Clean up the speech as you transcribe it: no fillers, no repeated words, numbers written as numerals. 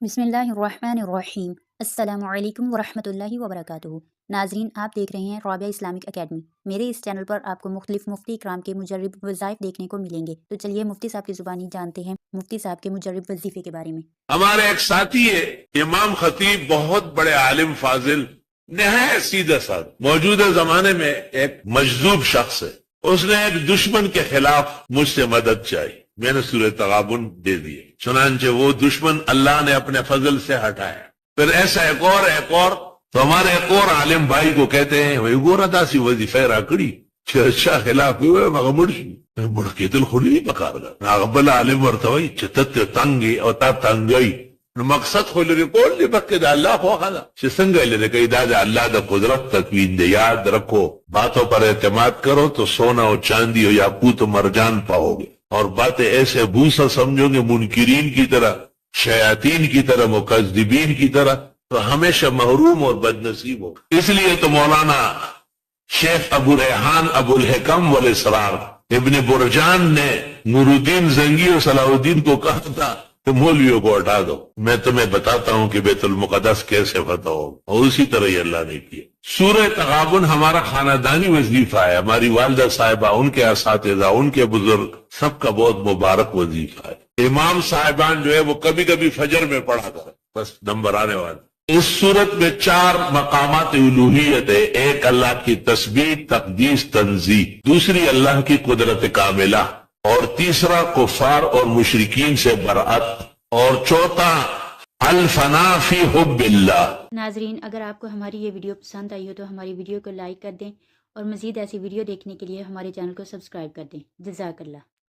बिस्मिल्लाहिर्रहमानिर्रहीम। अस्सलाम वालेकुम वरहमतुल्लाहि वबरकातुहू। नाजरीन, आप देख रहे हैं राबिया इस्लामिक एकेडमी। मेरे इस चैनल पर आपको मुख्तलिफ मुफ्ती इकराम के मुजर्रिब वज़ाइफ देखने को मिलेंगे। तो चलिए मुफ्ती साहब की ज़ुबानी जानते हैं मुफ्ती साहब के मुजर्रिब वजीफे के बारे में। हमारे एक साथी है इमाम खतीब, बहुत बड़े आलिम फाजिल, नहायत सीधा साधा। मौजूदा जमाने में एक मजदूब शख्स है, उसने एक दुश्मन के खिलाफ मुझसे मदद चाहिए, मैंने सूरह तगाबुन दे दिए। चुनांचे वो दुश्मन अल्लाह ने अपने फजल से हटाया। फिर ऐसा एक और तो हमारे एक और आलिम भाई को कहते हैं वही गोरा दासी वजीफे राकड़ी अच्छा खिलाफ हुए मगर मुड़के दिल खुली नहीं पकार नागबल आलिम वर्तवई चित्त तंगी और ता तंगई मकसद खोल रे कोल ले बक्के दा अल्लाह हो खाला संग ले कई दा अल्लाह दा कुदरत तकवीन दे याद रखो। बातों पर एतमाद करो तो सोना और चांदी और याकूत और मरजान पाओगे, और बातें ऐसे भूसा समझोगे मुनकिरीन की तरह, शयातीन की तरह, मुकज्जिबीन की तरह, तो हमेशा महरूम और बदनसीब हो। इसलिए तो मौलाना शेख अबू रेहान अबुल हिकम वल इसरार इब्न बुरजान ने नूरुद्दीन जंगी और सलाहुद्दीन को कहा था कि मौलवियों को हटा दो, मैं तुम्हें बताता हूं कि बैतुल मुक़द्दस कैसे फतह हो, और उसी तरह ही अल्लाह ने किया। सूरह तगाबुन हमारा खानदानी वजीफा है, हमारी वालिदा साहिबा, उनके असातिज़ा, उनके बुजुर्ग, सबका बहुत मुबारक वजीफा है। इमाम साहिबान जो है वो कभी कभी फजर में पढ़ा कर बस नंबर आने वाला। इस सूरत में 4 मकामात उलूहियत है। एक अल्लाह की तस्बीह, तक़दीस, तंज़ीह, दूसरी अल्लाह की कुदरत कामिला, और तीसरा कुफार और मुशरिकीन से बराअत, और चौथा अल फना फी हुब्बिल्लाह। नाजरीन, अगर आपको हमारी ये वीडियो पसंद आई हो तो हमारी वीडियो को लाइक कर दें और मज़ीद ऐसी वीडियो देखने के लिए हमारे चैनल को सब्सक्राइब कर दें। जज़ाकल्लाह।